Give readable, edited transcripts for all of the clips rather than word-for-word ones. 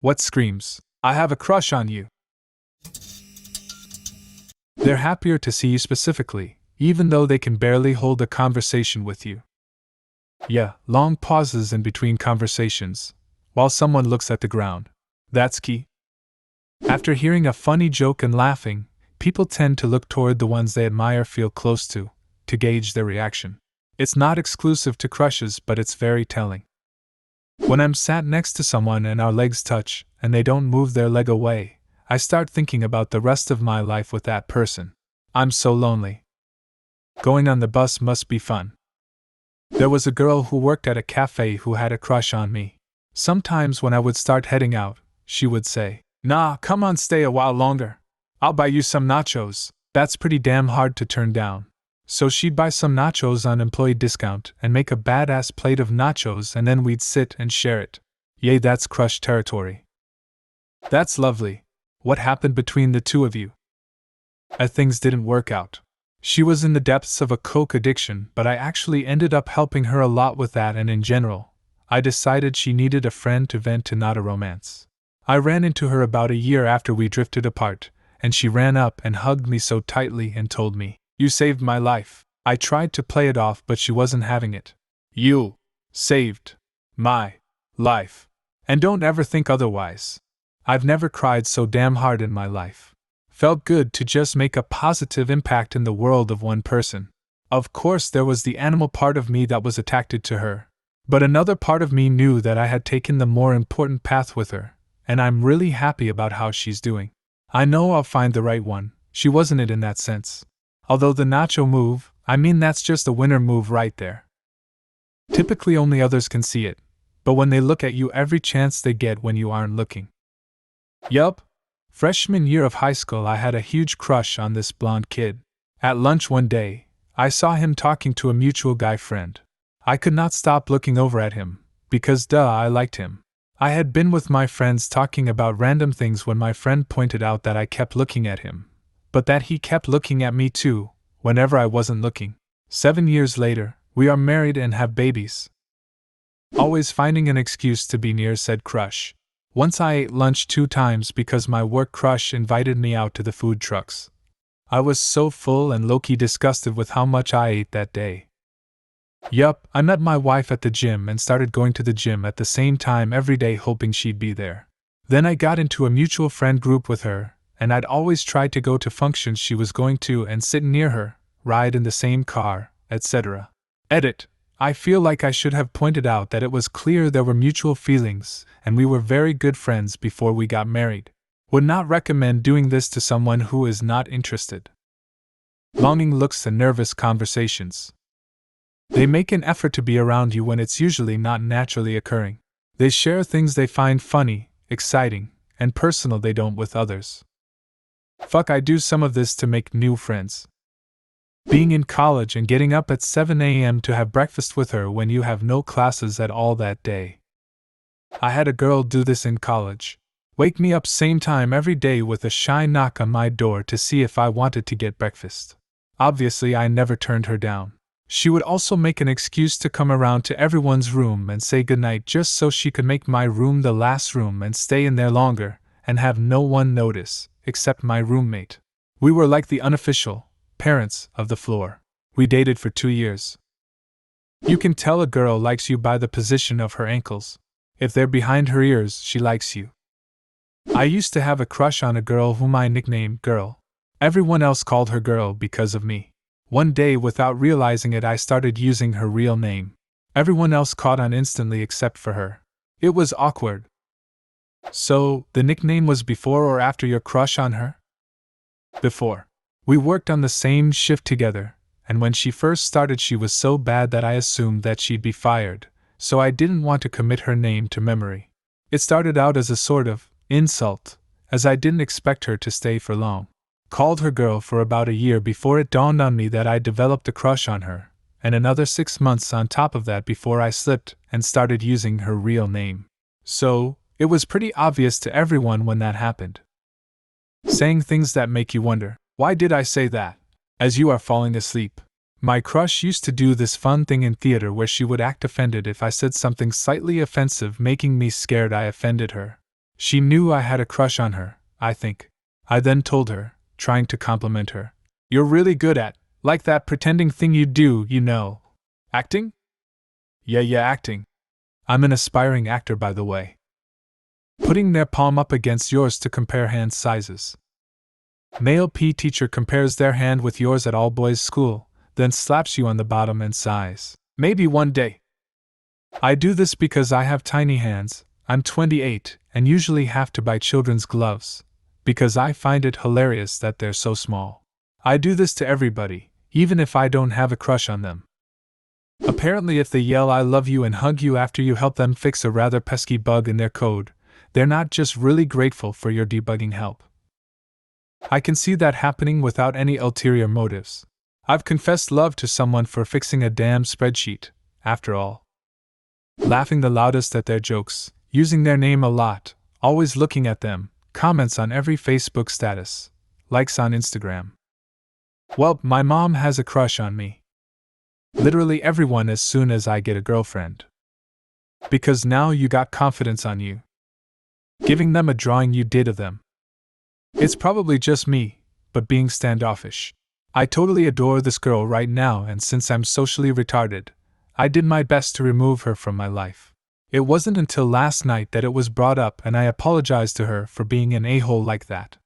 What screams, "I have a crush on you"? They're happier to see you specifically, even though they can barely hold a conversation with you. Yeah, long pauses in between conversations, while someone looks at the ground. That's key. After hearing a funny joke and laughing, people tend to look toward the ones they admire, feel close to gauge their reaction. It's not exclusive to crushes, but it's very telling. When I'm sat next to someone and our legs touch, and they don't move their leg away, I start thinking about the rest of my life with that person. I'm so lonely. Going on the bus must be fun. There was a girl who worked at a cafe who had a crush on me. Sometimes when I would start heading out, she would say, "Nah, come on, stay a while longer. I'll buy you some nachos." That's pretty damn hard to turn down. So she'd buy some nachos on employee discount and make a badass plate of nachos, and then we'd sit and share it. Yay, that's crush territory. That's lovely. What happened between the two of you? Things didn't work out. She was in the depths of a coke addiction, but I actually ended up helping her a lot with that, and in general, I decided she needed a friend to vent to, not a romance. I ran into her about a year after we drifted apart, and she ran up and hugged me so tightly and told me, "You saved my life." I tried to play it off, but she wasn't having it. "You saved my life. And don't ever think otherwise. I've never cried so damn hard in my life. Felt good to just make a positive impact in the world of one person." Of course, there was the animal part of me that was attracted to her. But another part of me knew that I had taken the more important path with her, and I'm really happy about how she's doing. I know I'll find the right one. She wasn't it in that sense. Although the nacho move, I mean, that's just a winner move right there. Typically only others can see it, but when they look at you every chance they get when you aren't looking. Yup. Freshman year of high school, I had a huge crush on this blonde kid. At lunch one day, I saw him talking to a mutual guy friend. I could not stop looking over at him, because I liked him. I had been with my friends talking about random things when my friend pointed out that I kept looking at him, but that he kept looking at me too, whenever I wasn't looking. 7 years later, we are married and have babies. Always finding an excuse to be near said crush. Once I ate lunch 2 times because my work crush invited me out to the food trucks. I was so full and low-key disgusted with how much I ate that day. Yup, I met my wife at the gym and started going to the gym at the same time every day, hoping she'd be there. Then I got into a mutual friend group with her, and I'd always tried to go to functions she was going to and sit near her, ride in the same car, etc. Edit. I feel like I should have pointed out that it was clear there were mutual feelings, and we were very good friends before we got married. Would not recommend doing this to someone who is not interested. Longing looks and nervous conversations. They make an effort to be around you when it's usually not naturally occurring. They share things they find funny, exciting, and personal they don't with others. Fuck, I do some of this to make new friends. Being in college and getting up at 7 a.m. to have breakfast with her when you have no classes at all that day. I had a girl do this in college. Wake me up same time every day with a shy knock on my door to see if I wanted to get breakfast. Obviously, I never turned her down. She would also make an excuse to come around to everyone's room and say goodnight just so she could make my room the last room and stay in there longer and have no one notice, except my roommate. We were like the unofficial parents of the floor. We dated for 2 years. You can tell a girl likes you by the position of her ankles. If they're behind her ears, she likes you. I used to have a crush on a girl whom I nicknamed Girl. Everyone else called her Girl because of me. One day, without realizing it, I started using her real name. Everyone else caught on instantly except for her. It was awkward. So, the nickname was before or after your crush on her? Before. We worked on the same shift together, and when she first started she was so bad that I assumed that she'd be fired, so I didn't want to commit her name to memory. It started out as a sort of insult, as I didn't expect her to stay for long. Called her Girl for about a year before it dawned on me that I'd developed a crush on her, and another 6 months on top of that before I slipped and started using her real name. So, it was pretty obvious to everyone when that happened. Saying things that make you wonder, why did I say that? As you are falling asleep. My crush used to do this fun thing in theater where she would act offended if I said something slightly offensive, making me scared I offended her. She knew I had a crush on her, I think. I then told her, trying to compliment her. You're really good at, like that pretending thing you do, you know. Acting? Yeah, acting. I'm an aspiring actor, by the way. Putting their palm up against yours to compare hand sizes. Male PE teacher compares their hand with yours at all boys school, then slaps you on the bottom and sighs. Maybe one day. I do this because I have tiny hands. I'm 28 and usually have to buy children's gloves, because I find it hilarious that they're so small. I do this to everybody, even if I don't have a crush on them. Apparently, if they yell I love you and hug you after you help them fix a rather pesky bug in their code, they're not just really grateful for your debugging help. I can see that happening without any ulterior motives. I've confessed love to someone for fixing a damn spreadsheet, after all. Laughing the loudest at their jokes, using their name a lot, always looking at them, comments on every Facebook status, likes on Instagram. Well, my mom has a crush on me. Literally everyone as soon as I get a girlfriend. Because now you got confidence on you. Giving them a drawing you did of them. It's probably just me, but being standoffish. I totally adore this girl right now, and since I'm socially retarded, I did my best to remove her from my life. It wasn't until last night that it was brought up, and I apologized to her for being an a-hole like that.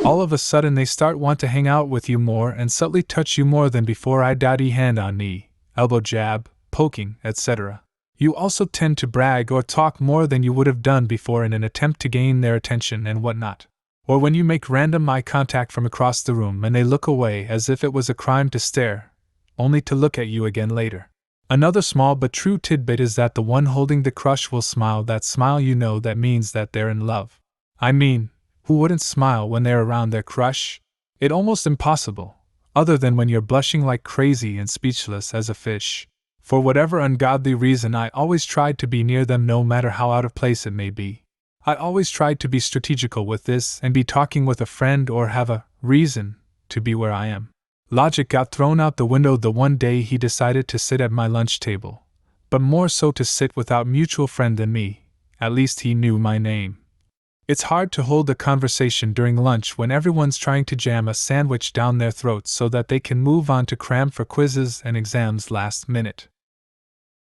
All of a sudden they start want to hang out with you more and subtly touch you more than before. I daddy hand on knee, elbow jab, poking, etc. You also tend to brag or talk more than you would have done before in an attempt to gain their attention and whatnot. Or when you make random eye contact from across the room and they look away as if it was a crime to stare, only to look at you again later. Another small but true tidbit is that the one holding the crush will smile. That smile, you know, that means that they're in love. I mean, who wouldn't smile when they're around their crush? It's almost impossible, other than when you're blushing like crazy and speechless as a fish. For whatever ungodly reason, I always tried to be near them no matter how out of place it may be. I always tried to be strategical with this and be talking with a friend or have a reason to be where I am. Logic got thrown out the window the one day he decided to sit at my lunch table, but more so to sit without mutual friend than me. At least he knew my name. It's hard to hold a conversation during lunch when everyone's trying to jam a sandwich down their throats so that they can move on to cram for quizzes and exams last minute.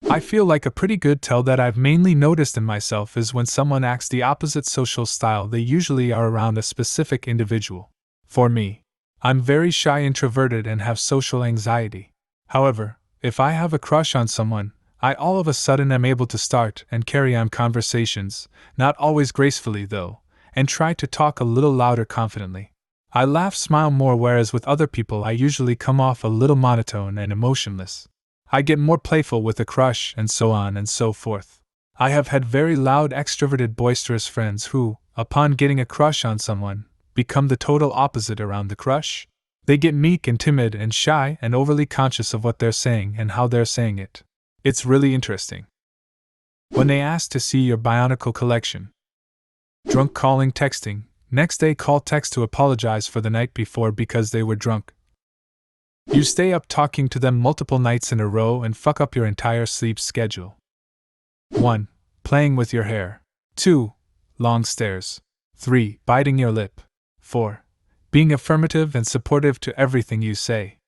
I feel like a pretty good tell that I've mainly noticed in myself is when someone acts the opposite social style they usually are around a specific individual. For me, I'm very shy, introverted, and have social anxiety. However, if I have a crush on someone, I all of a sudden am able to start and carry on conversations, not always gracefully though, and try to talk a little louder confidently. I laugh, smile more, whereas with other people I usually come off a little monotone and emotionless. I get more playful with a crush, and so on and so forth. I have had very loud, extroverted, boisterous friends who, upon getting a crush on someone, become the total opposite around the crush. They get meek and timid and shy and overly conscious of what they're saying and how they're saying it. It's really interesting. When they ask to see your Bionicle collection. Drunk calling, texting, next day call text to apologize for the night before because they were drunk. You stay up talking to them multiple nights in a row and fuck up your entire sleep schedule. 1. Playing with your hair. 2. Long stares. 3. Biting your lip. 4. Being affirmative and supportive to everything you say.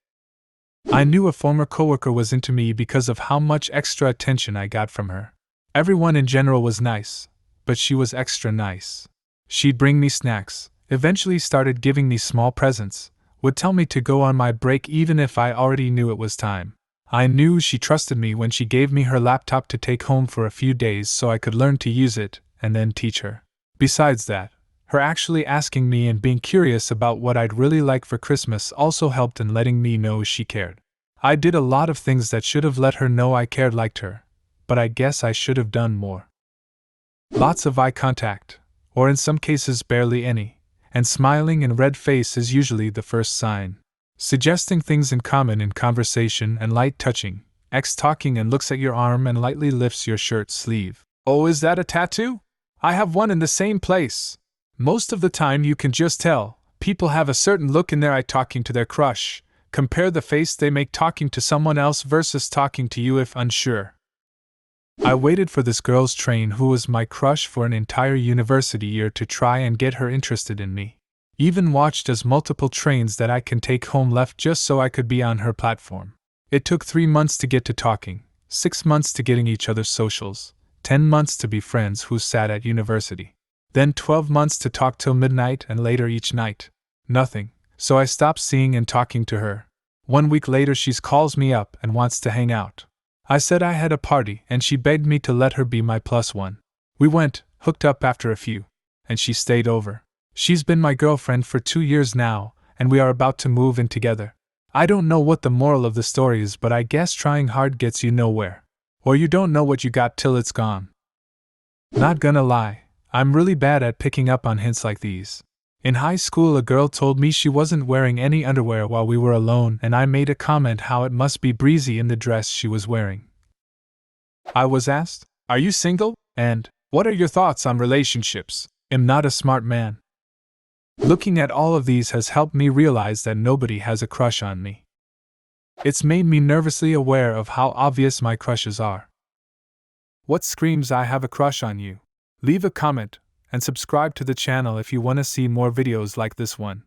I knew a former coworker was into me because of how much extra attention I got from her. Everyone in general was nice, but she was extra nice. She'd bring me snacks, eventually started giving me small presents, would tell me to go on my break even if I already knew it was time. I knew she trusted me when she gave me her laptop to take home for a few days so I could learn to use it and then teach her. Besides that, her actually asking me and being curious about what I'd really like for Christmas also helped in letting me know she cared. I did a lot of things that should have let her know I cared, liked her, but I guess I should have done more. Lots of eye contact, or in some cases barely any, and smiling and red face is usually the first sign. Suggesting things in common in conversation and light touching, X talking and looks at your arm and lightly lifts your shirt sleeve. Oh, is that a tattoo? I have one in the same place. Most of the time you can just tell, people have a certain look in their eye talking to their crush. Compare the face they make talking to someone else versus talking to you if unsure. I waited for this girl's train who was my crush for an entire university year to try and get her interested in me. Even watched as multiple trains that I can take home left just so I could be on her platform. It took 3 months to get to talking, 6 months to getting each other's socials, 10 months to be friends who sat at university. Then 12 months to talk till midnight and later each night. Nothing, so I stopped seeing and talking to her. 1 week later she calls me up and wants to hang out. I said I had a party and she begged me to let her be my +1. We went, hooked up after a few, and she stayed over. She's been my girlfriend for 2 years now, and we are about to move in together. I don't know what the moral of the story is, but I guess trying hard gets you nowhere. Or you don't know what you got till it's gone. Not gonna lie, I'm really bad at picking up on hints like these. In high school, a girl told me she wasn't wearing any underwear while we were alone, and I made a comment how it must be breezy in the dress she was wearing. I was asked, "Are you single? And what are your thoughts on relationships?" I'm not a smart man. Looking at all of these has helped me realize that nobody has a crush on me. It's made me nervously aware of how obvious my crushes are. What screams I have a crush on you? Leave a comment and subscribe to the channel if you want to see more videos like this one.